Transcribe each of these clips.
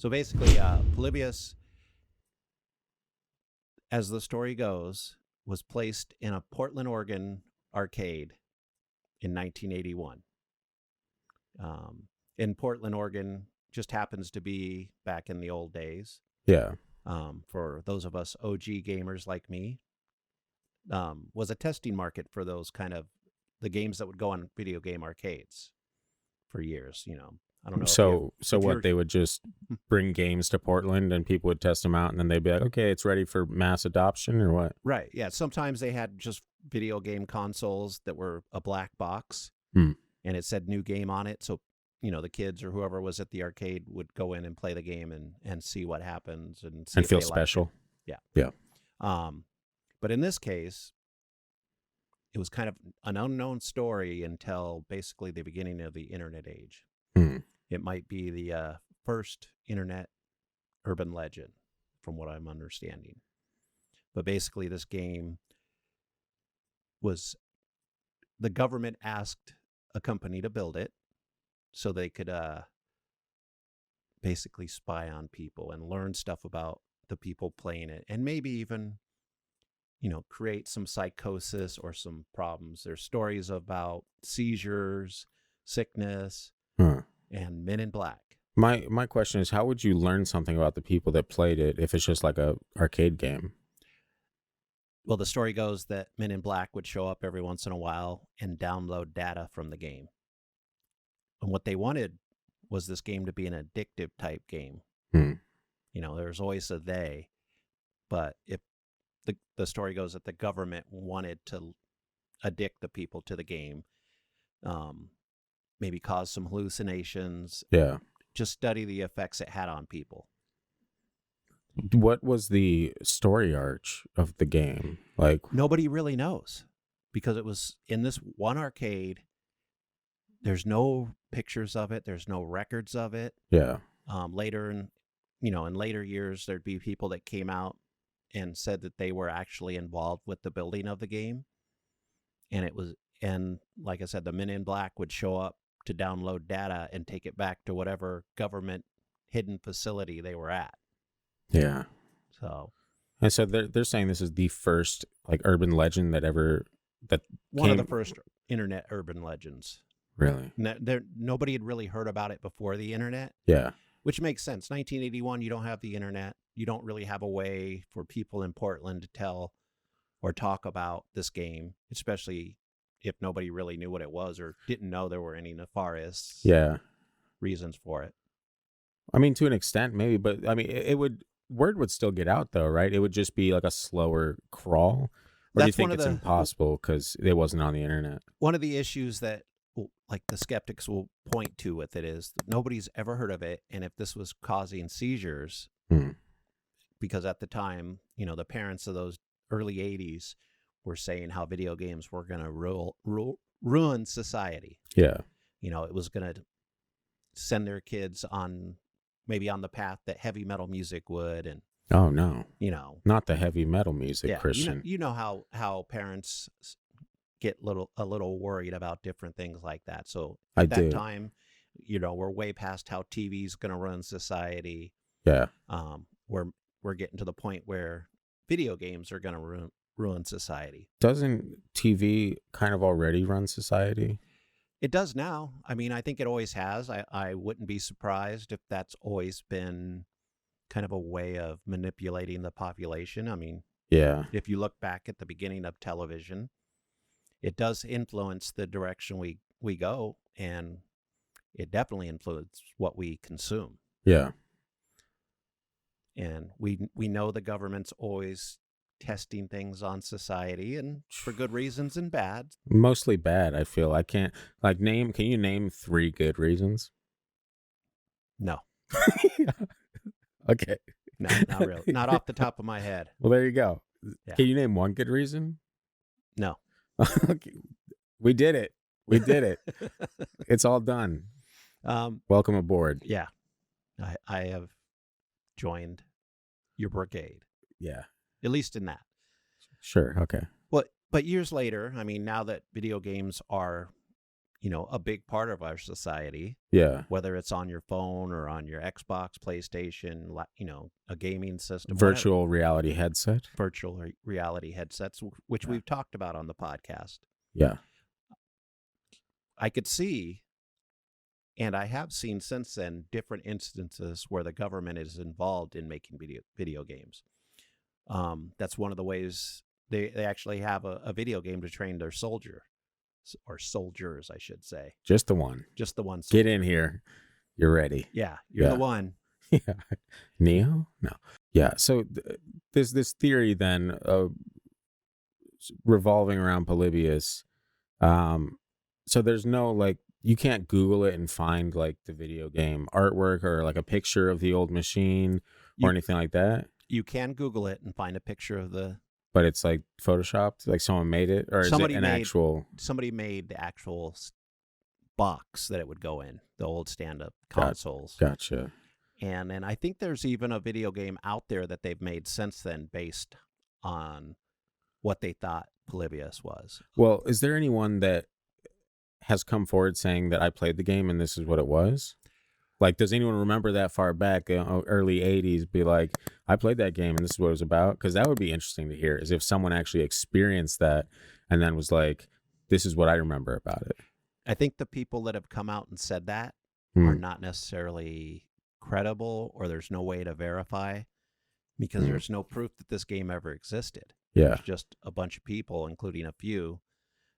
So basically, Polybius, as the story goes, was placed in a Portland, Oregon arcade in 1981. In Portland, Oregon, just happens to be back in the old days. Yeah. For those of us OG gamers like me, was a testing market for those kind of the games that would go on video game arcades for years. I don't know. So what, they would just bring games to Portland and people would test them out and then they'd be like, okay, it's ready for mass adoption or what? Right. Yeah. Sometimes they had just video game consoles that were a black box Hmm. and it said new game on it. So, the kids or whoever was at the arcade would go in and play the game and see what happens and see And if feel they liked special. it. Yeah. But in this case, it was kind of an unknown story until basically the beginning of the internet age. Hmm. It might be the first internet urban legend, from what I'm understanding. But basically, this game was, the government asked a company to build it so they could basically spy on people and learn stuff about the people playing it, and maybe even, create some psychosis or some problems. There's stories about seizures, sickness, and Men in Black. My question is, how would you learn something about the people that played it if it's just like a arcade game? Well, the story goes that Men in Black would show up every once in a while and download data from the game. And what they wanted was this game to be an addictive type game. There's always a they, but if the story goes that the government wanted to addict the people to the game, maybe cause some hallucinations. Yeah. Just study the effects it had on people. What was the story arc of the game? Like, nobody really knows because it was in this one arcade. There's no pictures of it. There's no records of it. Yeah. Later in later years, there'd be people that came out and said that they were actually involved with the building of the game. And like I said, the Men in Black would show up to download data and take it back to whatever government hidden facility they were at. Yeah. And so they're saying this is the first like urban legend one of the first internet urban legends. Really? Nobody had really heard about it before the internet. Yeah. Which makes sense. 1981, you don't have the internet. You don't really have a way for people in Portland to tell or talk about this game, especially if nobody really knew what it was or didn't know there were any nefarious reasons for it. I mean, to an extent, maybe, but I mean, word would still get out though, right? It would just be like a slower crawl. Or do you think it's impossible because it wasn't on the internet? One of the issues that like the skeptics will point to with it is that nobody's ever heard of it. And if this was causing seizures, because at the time, the parents of those early 80s were saying how video games were going to ruin society. Yeah. It was going to send their kids on the path that heavy metal music would. And oh no, not the heavy metal music, Christian. You know how parents get a little worried about different things like that. So at that time, we're way past how TV's going to run society. Yeah. We're getting to the point where video games are going to ruin society. Doesn't TV kind of already run society? It does now. I mean, I think it always has. I wouldn't be surprised if that's always been kind of a way of manipulating the population. I mean, yeah. If you look back at the beginning of television, it does influence the direction we go, and it definitely influences what we consume. Yeah. And we know the government's always testing things on society, and for good reasons and bad. Mostly bad, I feel. I can't can you name 3 good reasons? No. Okay. No, not really. Not off the top of my head. Well, there you go. Yeah. Can you name 1 good reason? No. Okay. We did it. It's all done. Welcome aboard. Yeah. I have joined your brigade. Yeah. At least in that. Sure. Okay. But years later, I mean, now that video games are a big part of our society. Yeah. Whether it's on your phone or on your Xbox, PlayStation, a gaming system. Virtual reality headset. Virtual reality headsets, which we've talked about on the podcast. Yeah. I could see, and I have seen since then, different instances where the government is involved in making video games. That's one of the ways they actually have a video game to train their soldiers, I should say. Just the one. Just the one. Get in here. You're ready. Yeah, you're the one. Yeah. Neo? No. Yeah. So there's this theory then revolving around Polybius. So there's no, like, you can't Google it and find like the video game artwork or like a picture of the old machine or anything like that. You can Google it and find a picture of but it's like photoshopped, like someone made it, or is it actual? Somebody made the actual box that it would go in, the old stand-up consoles. Gotcha. And I think there's even a video game out there that they've made since then based on what they thought Polybius was. Well, is there anyone that has come forward saying that I played the game and this is what it was? Like, does anyone remember that far back, early 80s, be like, I played that game and this is what it was about? Because that would be interesting to hear, is if someone actually experienced that and then was like, this is what I remember about it. I think the people that have come out and said that are not necessarily credible, or there's no way to verify, because there's no proof that this game ever existed. Yeah. There's just a bunch of people, including a few,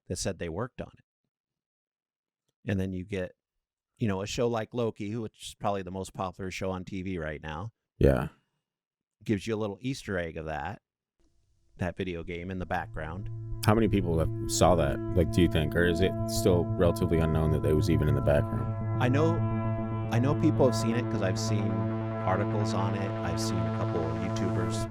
that said they worked on it. And then you get, a show like Loki, which is probably the most popular show on TV right now. Yeah. Gives you a little Easter egg of that video game in the background. How many people saw that? Like, do you think, or is it still relatively unknown that they was even in the background? I know people have seen it because I've seen articles on it. I've seen a couple of YouTubers